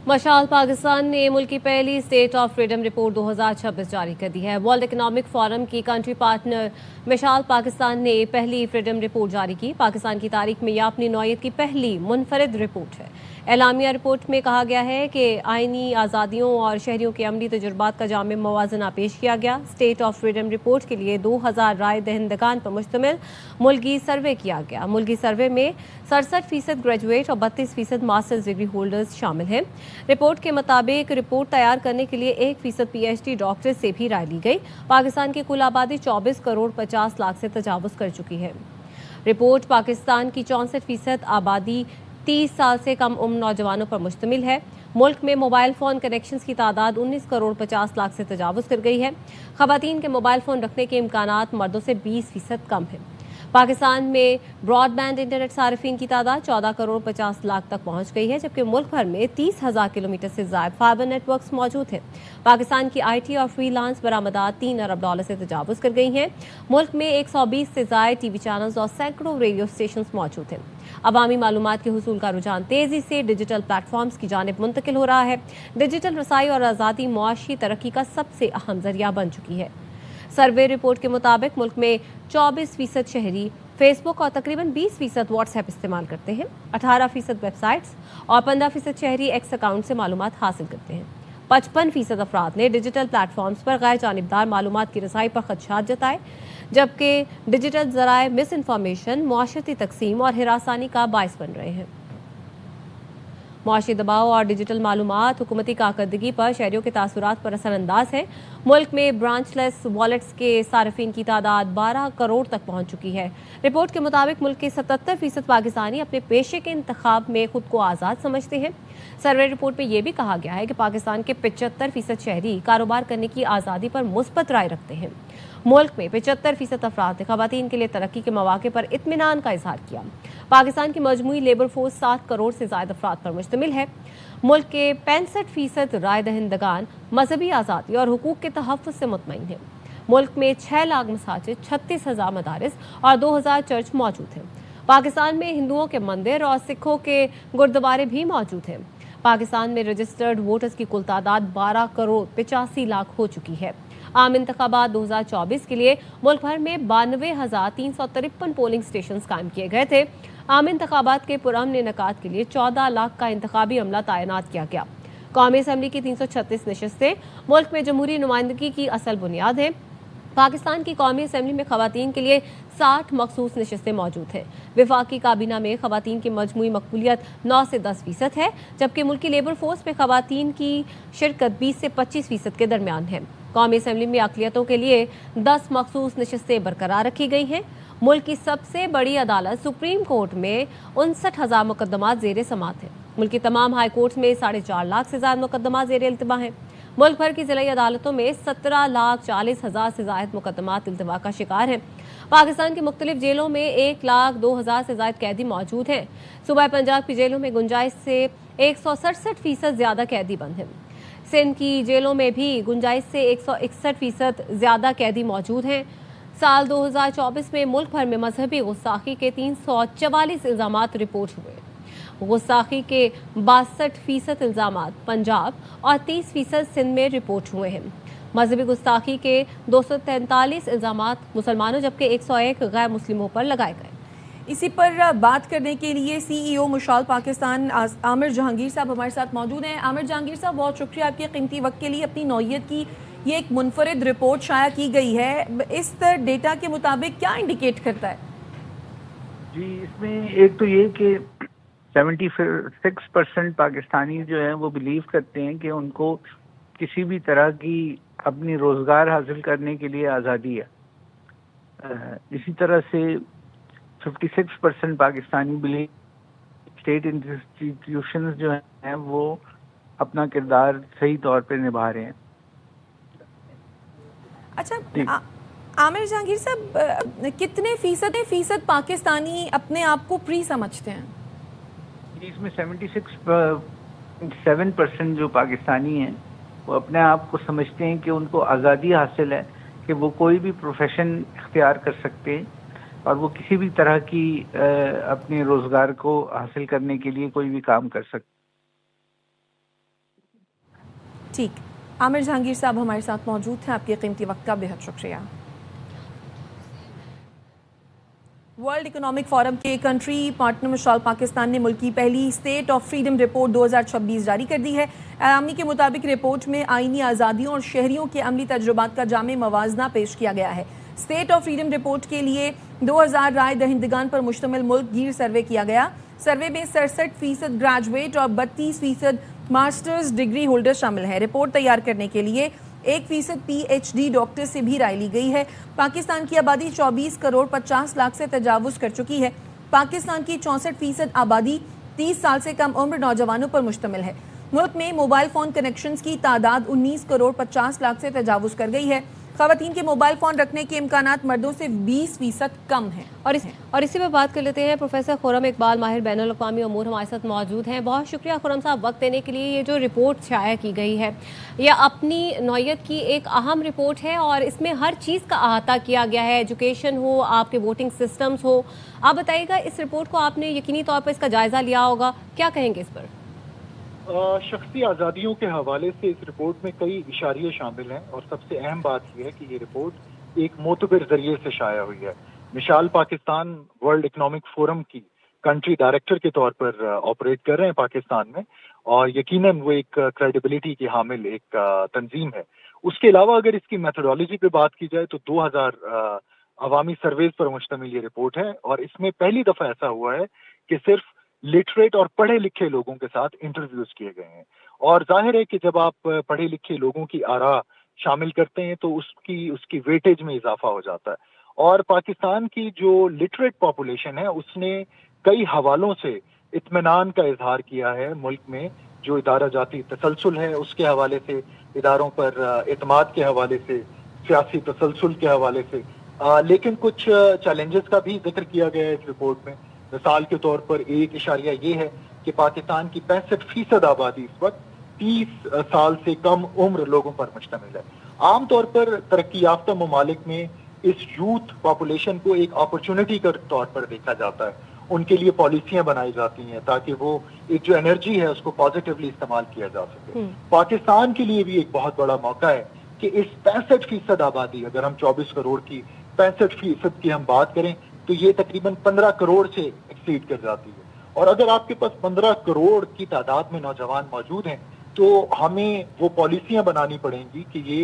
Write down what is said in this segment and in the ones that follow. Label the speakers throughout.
Speaker 1: मशाल पाकिस्तान ने मुल्क की पहली स्टेट ऑफ फ्रीडम रिपोर्ट 2026 जारी कर दी है। वर्ल्ड इकोनॉमिक फोरम की कंट्री पार्टनर मशाल पाकिस्तान ने पहली फ्रीडम रिपोर्ट जारी की। पाकिस्तान की तारीख में यह अपनी नौयत की पहली मुनफरिद रिपोर्ट है। एलामिया रिपोर्ट में कहा गया है कि आइनी आज़ादियों और शहरियों के अमली तजुर्बात का जामे मवाजना पेश किया गया। स्टेट ऑफ फ्रीडम रिपोर्ट के लिए 2000 राय दहिंदगान पर मुश्तमिल मुल्की सर्वे किया गया। मुल्की सर्वे में 67% ग्रेजुएट और 32% मास्टर्स डिग्री होल्डर्स शामिल हैं। रिपोर्ट के मुताबिक रिपोर्ट तैयार करने के लिए 1% PhD डॉक्टर से भी राय ली गई। पाकिस्तान की कुल आबादी 24 करोड़ 50 लाख से तजावुज कर चुकी है। रिपोर्ट पाकिस्तान की 64% आबादी 30 साल से कम उम्र नौजवानों पर मुश्तमिल है। मुल्क में मोबाइल फ़ोन कनेक्शंस की तादाद 19 करोड़ 50 लाख से तजावुज कर गई है। ख़वातीन के मोबाइल फ़ोन रखने के इम्कानात मर्दों से 20% कम है। पाकिस्तान में ब्रॉडबैंड इंटरनेट सार्फिन की तादाद 14 करोड़ 50 लाख तक पहुंच गई है, जबकि मुल्क भर में 30,000 किलोमीटर से ज़ायद फाइबर नेटवर्क्स मौजूद हैं। पाकिस्तान की IT और फ्रीलांस बरामदात $3 अरब से तजावुज कर गई हैं। मुल्क में 120 से ज़ायद TV चैनल्स और सैकड़ों रेडियो स्टेशन मौजूद हैं। अवामी मालूमात के हुसूल का रुझान तेज़ी से डिजिटल प्लेटफॉर्म्स की जानिब मुंतकिल हो रहा है। डिजिटल रसाई और आज़ादी मुआशी तरक्की का सबसे अहम जरिया बन चुकी है। सर्वे रिपोर्ट के मुताबिक मुल्क में 24% शहरी फेसबुक और तकरीबन 20% व्हाट्सएप इस्तेमाल करते हैं। 18% वेबसाइट्स और 15% शहरी एक्स अकाउंट से मालूमात हासिल करते हैं। 55% अफराद ने डिजिटल प्लेटफॉर्म्स पर गैर जानिबदार मालूमात की रसाई पर खदशात जताए, जबकि डिजिटल जराए मिस इन्फॉर्मेशन, मुआशरती तकसीम और हिरासानी का बायस बन रहे हैं। मुआशी दबाव और डिजिटल मालूमात हुकूमती कारकर्दगी पर शहरियों के तासुरात पर असरअंदाज है। मुल्क में ब्रांचलेस वॉलेट्स के सार्फिन की तादाद 12 करोड़ तक पहुंच चुकी है। रिपोर्ट के मुताबिक मुल्क के 77% पाकिस्तानी अपने पेशे के इंतखाब में खुद को आज़ाद समझते हैं। सर्वे रिपोर्ट में यह भी कहा गया है कि पाकिस्तान के 75% शहरी कारोबार करने की आज़ादी पर मुस्बत राय रखते हैं। मुल्क में 75% अफराद ने ख़वातीन के लिए तरक्की के मौके पर इत्मीनान का इजहार किया। पाकिस्तान की मजमूई लेबर फोर्स 7 करोड़ से ज़ायद अफराद पर मुश्तमिल है। मुल्क के 65% राय दहिंदगान मजहबी आज़ादी और हुकूक के तहफ़्फ़ुज़ से मुतमईन हैं। मुल्क में 6 लाख मसाजिद, 36,000 मदारिस और 2,000 चर्च मौजूद हैं। पाकिस्तान में हिंदुओं के मंदिर और सिखों के गुरुद्वारे भी मौजूद हैं। पाकिस्तान में रजिस्टर्ड वोटर्स की कुल तादाद 12 करोड़ 85 लाख हो चुकी है। आम इंतखाबात 2024 के लिए मुल्क भर में 92,353 पोलिंग स्टेशन कायम किए गए थे। आम इंतखाबात के पुरअमन इनेकाद के लिए 14 लाख का इंतखाबी अमला तैनात किया गया। कौमी असम्बली की 336 नशस्तें मुल्क में जमहूरी नुमाइंदगी की असल बुनियाद है। पाकिस्तान की कौमी असम्बली में ख़वातीन के लिए 60 मखसूस नशस्तें मौजूद हैं। वफाकी काबीना में ख़वातीन की मजमूई मकबूलियत 9 से 10% है, जबकि मुल्की लेबर फोर्स में ख़वातीन की शिरकत 20 से 25% के दरमियान है। कौमी असम्बली में अक़लियतों के लिए 10 मखसूस नशस्तें बरकरार रखी गई हैं। मुल्क की सबसे बड़ी अदालत सुप्रीम कोर्ट में 59,000 मुकदमात ज़ेर समात हैं। मुल्क की तमाम हाई कोर्ट्स में 4.5 लाख से ज़्यादा मुकदमात ज़ेर इल्तिमा हैं। मुल्क भर की ज़िलाई अदालतों में 17,40,000 से ज़ायद मुकदमात इल्तिमा का शिकार हैं। पाकिस्तान की मुख्तलिफ जेलों में 1,02,000 से ज़ायद कैदी मौजूद हैं। सूबा पंजाब की जेलों में गुंजाइश से 167% ज़्यादा कैदी बंद हैं। सिंध की जेलों में भी गुंजाइश से 161% ज़्यादा कैदी मौजूद हैं। साल 2024 में मुल्क भर में मजहबी गुस्ताखी के 344 इल्ज़ामात रिपोर्ट हुए। गुस्ताखी के 62% इल्ज़ामात पंजाब और 30% सिंध में रिपोर्ट हुए हैं। मजहबी गुस्ताखी के 243 इल्ज़ामात मुसलमानों जबकि 101 गैर मुस्लिमों पर लगाए गए।
Speaker 2: इसी पर बात करने के लिए CEO मशाल पाकिस्तान आमिर जहांगीर साहब हमारे साथ मौजूद हैं। आमिर जहांगीर साहब, बहुत शुक्रिया आपके कीमती वक्त के लिए। अपनी नौयत की ये एक मुनफरिद रिपोर्ट शाया की गई है, इस डेटा के मुताबिक क्या इंडिकेट करता है?
Speaker 3: जी, इसमें एक तो ये कि 76% पाकिस्तानी जो हैं वो बिलीव करते हैं कि उनको किसी भी तरह की अपनी रोज़गार हासिल करने के लिए आज़ादी है। इसी तरह से 56% पाकिस्तानी बिलीव स्टेट इंस्टीट्यूशंस जो हैं वो अपना किरदार सही तौर पे निभा रहे हैं।
Speaker 2: अच्छा, आमिर जहांगीर साहब, कितने फीसद पाकिस्तानी अपने आप को प्री समझते हैं?
Speaker 3: इसमें 76.7% जो पाकिस्तानी हैं वो अपने आप को समझते हैं कि उनको आज़ादी हासिल है, कि वो कोई भी प्रोफेशन इख्तियार कर सकते हैं और वो किसी भी तरह की अपने रोज़गार को हासिल करने के लिए कोई भी काम कर सकते हैं।
Speaker 2: ठीक, आमिर जहांगीर साहब हमारे साथ मौजूद हैं, आपके कीमती वक्त का बेहद शुक्रिया। वर्ल्ड इकोनॉमिक फोरम के कंट्री पार्टनर मिसाल पाकिस्तान ने मुल्क की पहली स्टेट ऑफ फ्रीडम रिपोर्ट 2026 जारी कर दी है। एलामी के मुताबिक रिपोर्ट में आईनी आज़ादियों और शहरियों के अमली तजुर्बात का जामे मवाजना पेश किया गया है। स्टेट ऑफ फ्रीडम रिपोर्ट के लिए 2000 राय दहिंदगान पर मुश्तमिल मुल्क गिर सर्वे किया गया। सर्वे में 67% ग्रेजुएट और 32% मास्टर्स डिग्री होल्डर शामिल हैं। रिपोर्ट तैयार करने के लिए 1% PhD डॉक्टर से भी राय ली गई है। पाकिस्तान की आबादी 24 करोड़ 50 लाख से तजावुज़ कर चुकी है। पाकिस्तान की 64% आबादी 30 साल से कम उम्र नौजवानों पर मुश्तमिल है। मुल्क में मोबाइल फ़ोन कनेक्शंस की तादाद 19 करोड़ 50 लाख से तजावुज़ कर गई है। ख़वातीन के मोबाइल फ़ोन रखने के इम्कानात मर्दों से 20% कम हैं।
Speaker 1: और इसी पे बात कर लेते हैं। प्रोफेसर खुर्रम इकबाल माहिर बैनुल अक़वामी उमूर हमारे साथ मौजूद हैं। बहुत शुक्रिया खुर्रम साहब वक्त देने के लिए। ये जो रिपोर्ट शाया की गई है यह अपनी नौयत की एक अहम रिपोर्ट है और इसमें हर चीज़ का अहाता किया गया है, एजुकेशन हो, आपके वोटिंग सिस्टम्स हो। आप बताइएगा, इस रिपोर्ट को आपने यकीनी तौर पर इसका जायज़ा लिया होगा, क्या कहेंगे इस पर?
Speaker 4: शख्सी आज़ादियों के हवाले से इस रिपोर्ट में कई इशारे शामिल हैं और सबसे अहम बात यह है कि ये रिपोर्ट एक मोतबर जरिए से शाया हुई है। मिसाल पाकिस्तान वर्ल्ड इकोनॉमिक फोरम की कंट्री डायरेक्टर के तौर पर ऑपरेट कर रहे हैं पाकिस्तान में और यकीनन वो एक क्रेडिबिलिटी की हामिल एक तंजीम है। उसके अलावा अगर इसकी मेथोडोलॉजी पे बात की जाए तो 2000 अवामी सर्वेज पर मुश्तमिल ये रिपोर्ट है और इसमें पहली दफ़ा ऐसा हुआ है कि सिर्फ लिटरेट और पढ़े लिखे लोगों के साथ इंटरव्यूज किए गए हैं और जाहिर है कि जब आप पढ़े लिखे लोगों की आरा शामिल करते हैं तो उसकी वेटेज में इजाफा हो जाता है। और पाकिस्तान की जो लिटरेट पॉपुलेशन है उसने कई हवालों से इत्मीनान का इजहार किया है। मुल्क में जो इदारा जाती तसलसल है उसके हवाले से, इदारों पर एतमाद के हवाले से, सियासी तसलसल के हवाले से, लेकिन कुछ चैलेंजेस का भी जिक्र किया गया है इस रिपोर्ट में। मिसाल के तौर पर एक इशारा ये है कि पाकिस्तान की 65% आबादी इस वक्त 30 साल से कम उम्र लोगों पर मुश्तमिल है। आमतौर पर तरक्की याफ्ता ममालिक में इस यूथ पॉपुलेशन को एक अपॉर्चुनिटी के तौर पर देखा जाता है, उनके लिए पॉलिसियां बनाई जाती हैं ताकि वो एक जो एनर्जी है उसको पॉजिटिवली इस्तेमाल किया जा सके। पाकिस्तान के लिए भी एक बहुत बड़ा मौका है कि इस 65% आबादी, अगर हम 24 करोड़ की 65% की हम बात करें तो ये तकरीबन 15 करोड़ से एक्सीड कर जाती है। और अगर आपके पास 15 करोड़ की तादाद में नौजवान मौजूद हैं तो हमें वो पॉलिसियां बनानी पड़ेंगी कि ये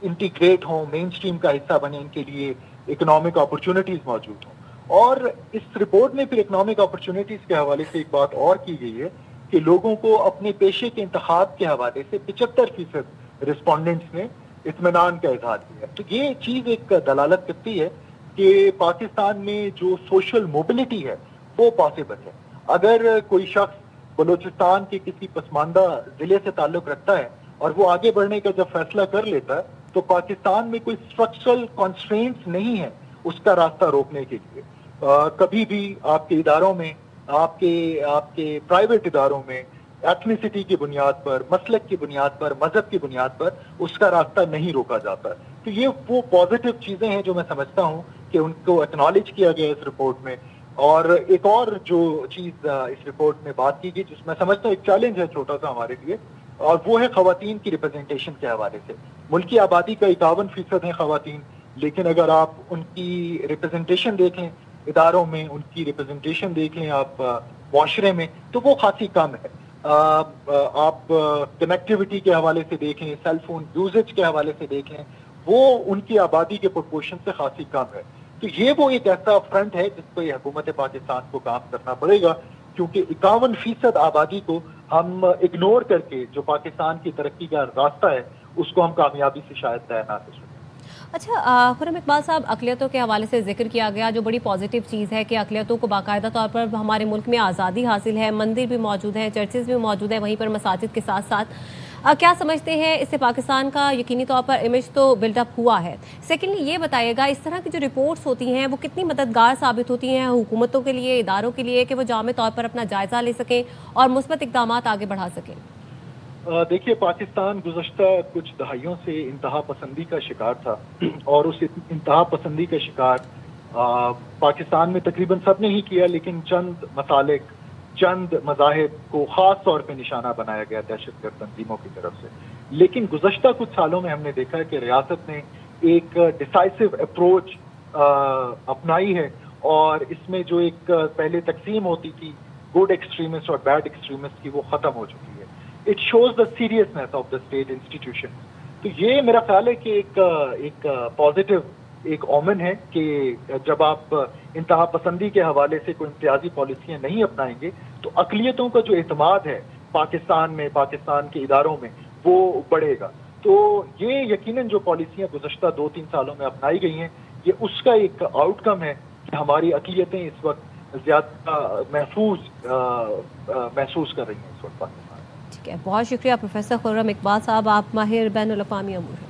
Speaker 4: इंटीग्रेट हों, मेन स्ट्रीम का हिस्सा बने, इनके लिए इकोनॉमिक अपॉर्चुनिटीज मौजूद हों। और इस रिपोर्ट में फिर इकोनॉमिक अपॉर्चुनिटीज के हवाले से एक बात और की गई है कि लोगों को अपने पेशे के इंतखाब के हवाले से 75% रिस्पोंडेंट्स ने इत्मीनान का इजहार किया। तो ये चीज एक दलालत करती है कि पाकिस्तान में जो सोशल मोबिलिटी है वो पॉसिबल है। अगर कोई शख्स बलूचिस्तान के किसी पसमानदा जिले से ताल्लुक रखता है और वो आगे बढ़ने का जब फैसला कर लेता है तो पाकिस्तान में कोई स्ट्रक्चरल कॉन्स्ट्रेंट्स नहीं है उसका रास्ता रोकने के लिए। कभी भी आपके इदारों में, आपके प्राइवेट इदारों में एथनिसिटी की बुनियाद पर, मसलक की बुनियाद पर, मजहब की बुनियाद पर उसका रास्ता नहीं रोका जाता। तो ये वो पॉजिटिव चीजें हैं जो मैं समझता हूँ कि उनको एक्नॉलेज किया गया इस रिपोर्ट में। और एक और जो चीज इस रिपोर्ट में बात की गई जिसमें समझता हूँ एक चैलेंज है छोटा सा हमारे लिए, और वो है खवातीन की रिप्रेजेंटेशन के हवाले से। मुल्क की आबादी का 51% है खवातीन, लेकिन अगर आप उनकी रिप्रेजेंटेशन देखें इदारों में, उनकी रिप्रेजेंटेशन देखें आप मुआशरे में, तो वो खासी कम है। आप कनेक्टिविटी के हवाले से देखें, सेल फोन यूजेज के हवाले से देखें, वो उनकी आबादी के प्रोपोर्शन से खासी कम है। तो ये वो एक ऐसा फ्रंट है जिस पर हुकूमत पाकिस्तान को काम करना पड़ेगा, क्योंकि 51% आबादी को हम इग्नोर करके जो पाकिस्तान की तरक्की का रास्ता है उसको हम कामयाबी से शायद तय ना कर सकें।
Speaker 1: अच्छा खुर्रम इकबाल साहब, अक़लियतों के हवाले से जिक्र किया गया, जो बड़ी पॉजिटिव चीज़ है कि अक़लियतों को बाकायदा तौर पर हमारे मुल्क में आज़ादी हासिल है, मंदिर भी मौजूद हैं, चर्चेज़ भी मौजूद हैं, वहीं पर मसाजिद के साथ साथ क्या समझते हैं इससे पाकिस्तान का यकीनी तौर पर इमेज तो बिल्डअप हुआ है। सेकेंडली ये बताइएगा, इस तरह की जो रिपोर्ट्स होती हैं वो कितनी मददगार साबित होती हैं हुकूमतों के लिए, इदारों के लिए, कि वो जामे तौर पर अपना जायज़ा ले सकें और मुस्बत इक़दाम आगे बढ़ा सकें?
Speaker 4: देखिए, पाकिस्तान गुज़श्ता कुछ दहाइयों से इंतहा पसंदी का शिकार था और उस इंतहा पसंदी का शिकार पाकिस्तान में तकरीबन सब ने ही किया, लेकिन चंद मसालिक چند مذاہب کو خاص طور پہ نشانہ بنایا گیا دہشت گرد تنظیموں کی طرف سے. لیکن گزشتہ کچھ سالوں میں ہم نے دیکھا ہے کہ ریاست نے ایک ڈیسائسو اپروچ اپنائی ہے, اور اس میں جو ایک پہلے تقسیم ہوتی تھی گڈ ایکسٹریمسٹ اور بیڈ ایکسٹریمسٹ کی, وہ ختم ہو چکی ہے. It shows the seriousness of the state institution. تو یہ میرا خیال ہے کہ ایک پازیٹیو ایک اومن ہے کہ جب آپ انتہا پسندی کے حوالے سے کوئی امتیازی پالیسیاں نہیں اپنائیں گے تو اقلیتوں کا جو اعتماد ہے پاکستان میں, پاکستان کے اداروں میں, وہ بڑھے گا. تو یہ یقیناً جو پالیسیاں گزشتہ 2-3 سالوں میں اپنائی گئی ہیں, یہ اس کا ایک آؤٹ کم ہے کہ ہماری اقلیتیں اس وقت زیادہ محسوس کر رہی ہیں اس وقت پاکستان.
Speaker 1: ٹھیک ہے, بہت شکریہ پروفیسر خرم اقبال صاحب, آپ ماہر بین الاقوامی امور ہیں.